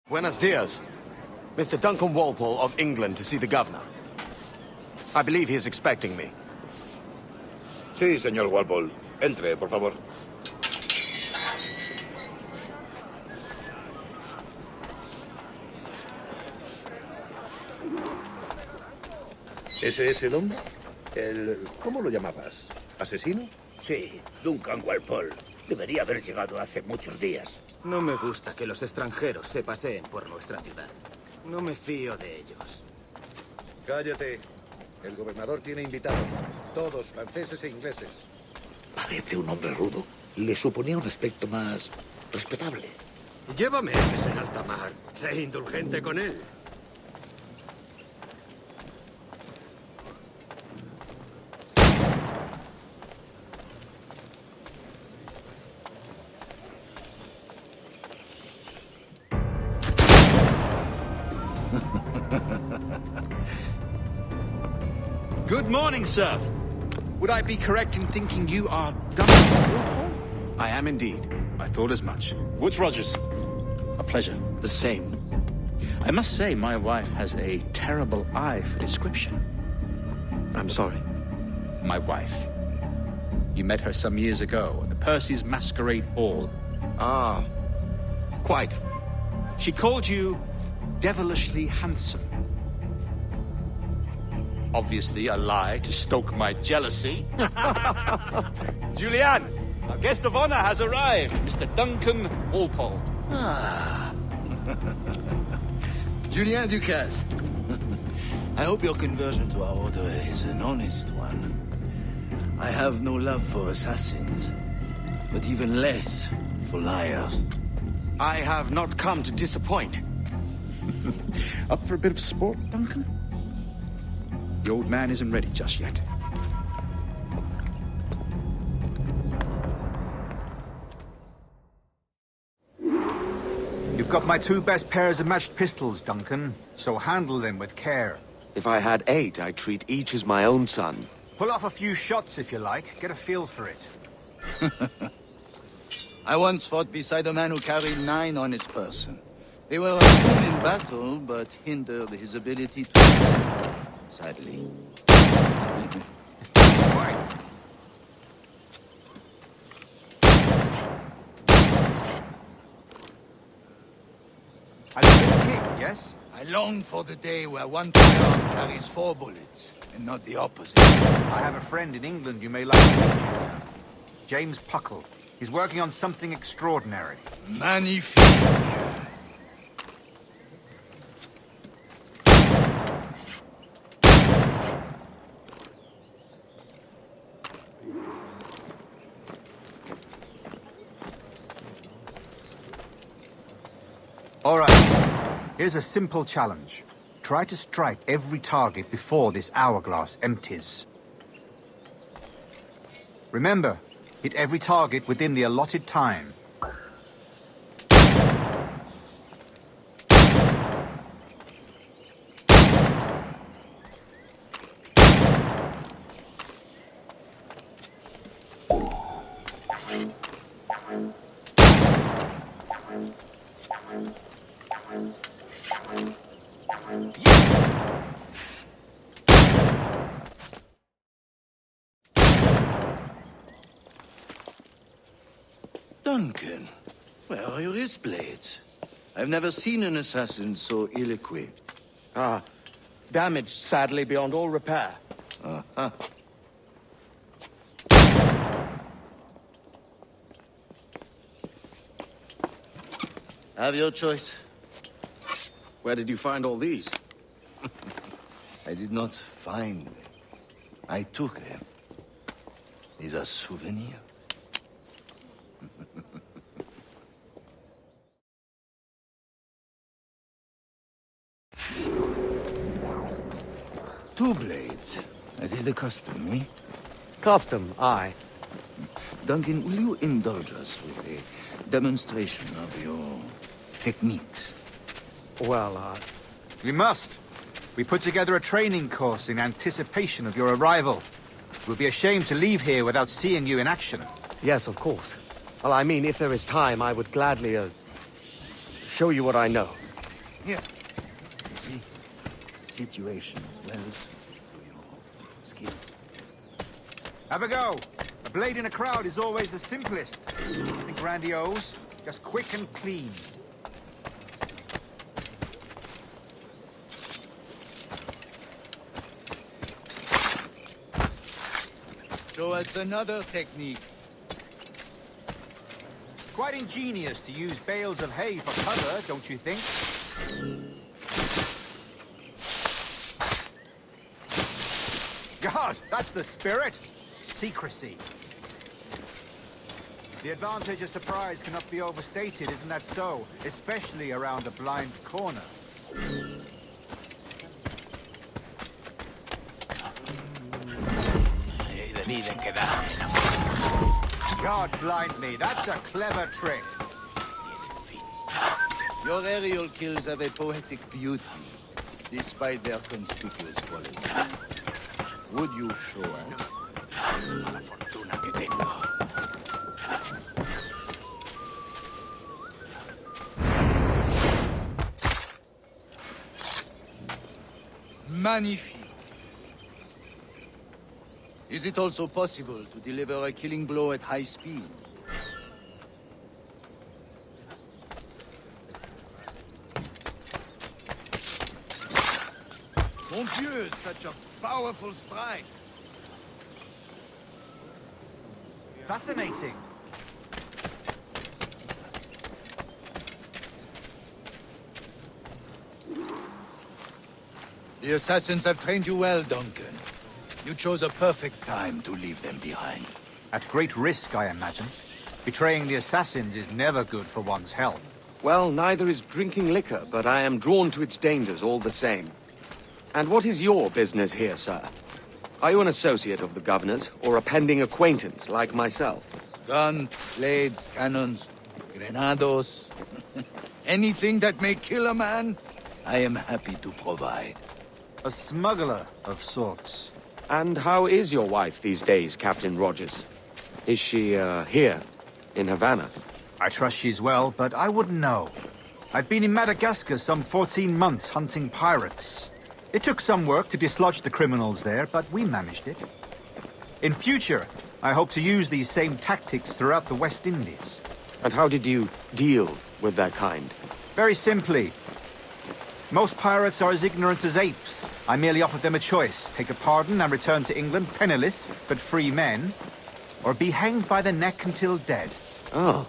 Buenos dias. Mr. Duncan Walpole of England to see the governor. I believe he is expecting me. Sí, señor Walpole. Entre, por favor. ¿Ese es el hombre? ¿Cómo lo llamabas? ¿Asesino? Sí, Duncan Walpole. Debería haber llegado hace muchos días. No me gusta que los extranjeros se paseen por nuestra ciudad. No me fío de ellos. Cállate. El gobernador tiene invitados. Todos franceses e ingleses. Parece un hombre rudo. Le suponía un aspecto más respetable. Lleva meses en alta mar. Sé indulgente con él. Good morning, sir. Would I be correct in thinking you are Duncan? I am indeed. I thought as much. Woods Rogers. A pleasure. The same. I must say, my wife has a terrible eye for description. I'm sorry. My wife. You met her some years ago at the Percy's Masquerade Ball. Ah, quite. She called you devilishly handsome. Obviously a lie to stoke my jealousy. Julianne, our guest of honor has arrived, Mr. Duncan Walpole. Ah. Julien Ducasse. I hope your conversion to our order is an honest one. I have no love for assassins, but even less for liars. I have not come to disappoint. Up for a bit of sport, Duncan? The old man isn't ready just yet. You've got my two best pairs of matched pistols, Duncan, so handle them with care. If I had 8, I'd treat each as my own son. Pull off a few shots if you like, get a feel for it. I once fought beside a man who carried 9 on his person. They were good in battle, but hindered his ability to... sadly. Right. A good kick, yes? I long for the day where one firearm carries 4 bullets, and not the opposite. I have a friend in England you may like to meet, Julian. James Puckle. He's working on something extraordinary. Magnifique. All right. Here's a simple challenge. Try to strike every target before this hourglass empties. Remember, hit every target within the allotted time. Duncan, where are your wrist blades? I've never seen an assassin so ill-equipped. Ah, damaged sadly beyond all repair. Uh-huh. Have your choice. Where did you find all these? I did not find them. I took them. These are souvenirs. Two blades, as is the custom, eh? Custom, aye. Duncan, will you indulge us with a demonstration of your techniques? Well, We must. We put together a training course in anticipation of your arrival. It would be a shame to leave here without seeing you in action. yes, of course. Well, I mean, if there is time, I would gladly, show you what I know. Here. You see, situation as well as your skills. Have a go. A blade in a crowd is always the simplest. Nothing grandiose, just quick and clean. Show us another technique. Quite ingenious to use bales of hay for cover, don't you think? God, that's the spirit. Secrecy. The advantage of surprise cannot be overstated, isn't that so? Especially around a blind corner. God blind me, that's a clever trick. Your aerial kills have a poetic beauty, despite their conspicuous quality. Would you show us? Magnifique. Is it also possible to deliver a killing blow at high speed? Mon Dieu, such a powerful strike. Fascinating. The assassins have trained you well, Duncan. You chose a perfect time to leave them behind. At great risk, I imagine. Betraying the assassins is never good for one's health. Well, neither is drinking liquor, but I am drawn to its dangers all the same. And what is your business here, sir? Are you an associate of the governor's, or a pending acquaintance like myself? Guns, blades, cannons, grenados. Anything that may kill a man, I am happy to provide. A smuggler of sorts. And how is your wife these days, Captain Rogers? Is she, here, in Havana? I trust she's well, but I wouldn't know. I've been in Madagascar some 14 months hunting pirates. It took some work to dislodge the criminals there, but we managed it. In future, I hope to use these same tactics throughout the West Indies. And how did you deal with that kind? Very simply. Most pirates are as ignorant as apes. I merely offered them a choice. Take a pardon and return to England penniless, but free men. Or be hanged by the neck until dead. Oh.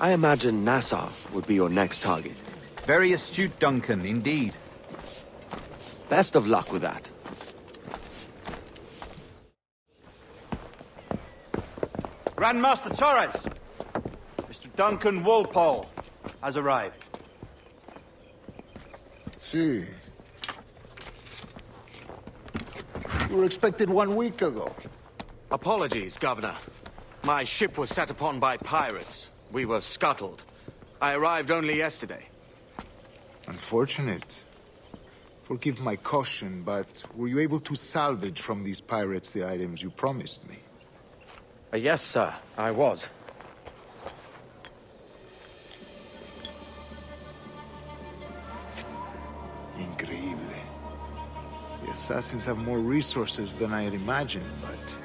I imagine Nassau would be your next target. Very astute, Duncan, indeed. Best of luck with that. Grandmaster Torres! Mr. Duncan Walpole has arrived. See. You were expected 1 week ago. Apologies, Governor. My ship was set upon by pirates. We were scuttled. I arrived only yesterday. Unfortunate. Forgive my caution, but were you able to salvage from these pirates the items you promised me? Yes, sir, I was. Increíble. The assassins have more resources than I had imagined, but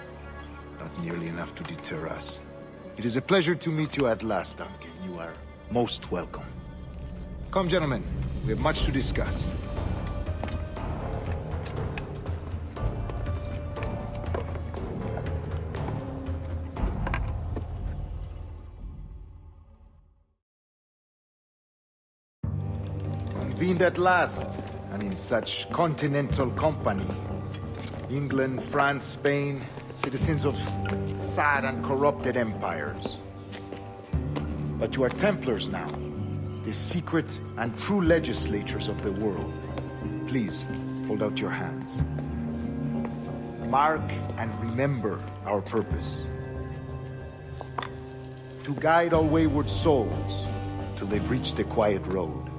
not nearly enough to deter us. It is a pleasure to meet you at last, Duncan. You are most welcome. Come, gentlemen. We have much to discuss. Convened at last, and in such continental company. England, France, Spain, citizens of sad and corrupted empires. But you are Templars now, the secret and true legislators of the world. Please, hold out your hands. Mark and remember our purpose. To guide all wayward souls till they've reached a quiet road.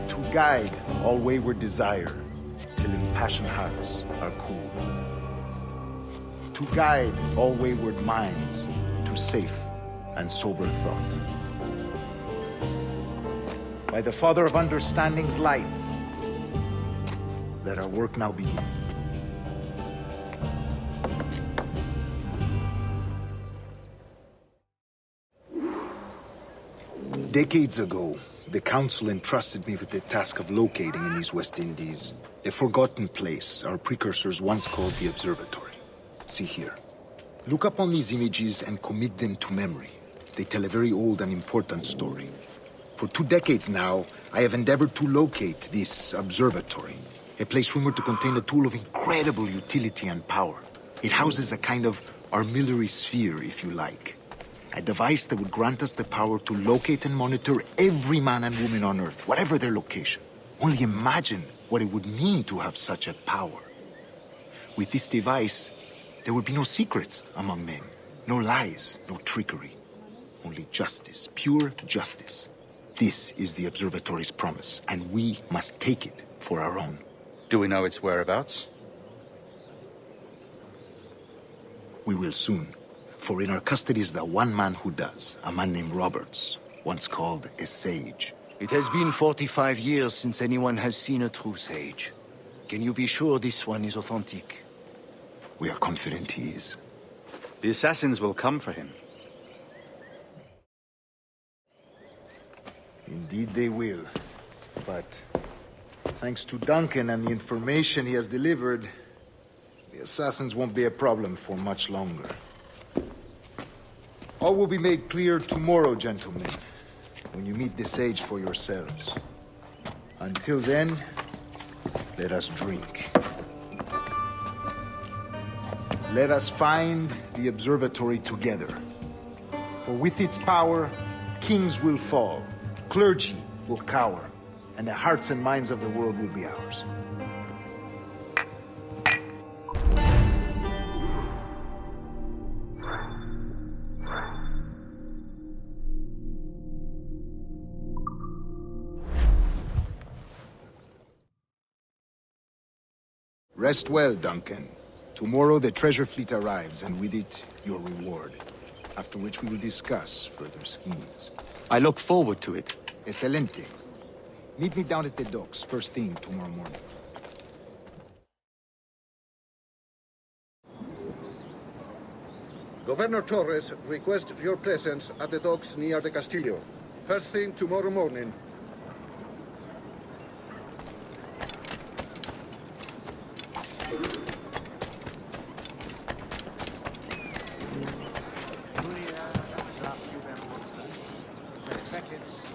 To guide all wayward desire till impassioned hearts are cool. To guide all wayward minds to safe and sober thought. By the Father of Understanding's light, let our work now begin. Decades ago, the Council entrusted me with the task of locating in these West Indies a forgotten place our precursors once called the Observatory. See here. Look upon these images and commit them to memory. They tell a very old and important story. For 2 decades now, I have endeavored to locate this observatory, a place rumored to contain a tool of incredible utility and power. It houses a kind of armillary sphere, if you like. A device that would grant us the power to locate and monitor every man and woman on Earth, whatever their location. Only imagine what it would mean to have such a power. With this device, there would be no secrets among men, no lies, no trickery. Only justice, pure justice. This is the Observatory's promise, and we must take it for our own. Do we know its whereabouts? We will soon. For in our custody is the one man who does, a man named Roberts, once called a sage. It has been 45 years since anyone has seen a true sage. Can you be sure this one is authentic? We are confident he is. The assassins will come for him. Indeed they will. But thanks to Duncan and the information he has delivered, the assassins won't be a problem for much longer. All will be made clear tomorrow, gentlemen, when you meet the sage for yourselves. Until then, let us drink. Let us find the observatory together. For with its power, kings will fall, clergy will cower, and the hearts and minds of the world will be ours. Rest well, Duncan. Tomorrow the treasure fleet arrives, and with it, your reward. After which we will discuss further schemes. I look forward to it. Excelente. Meet me down at the docks first thing tomorrow morning. Governor Torres requests your presence at the docks near the Castillo. First thing tomorrow morning.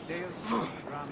Deus, Ram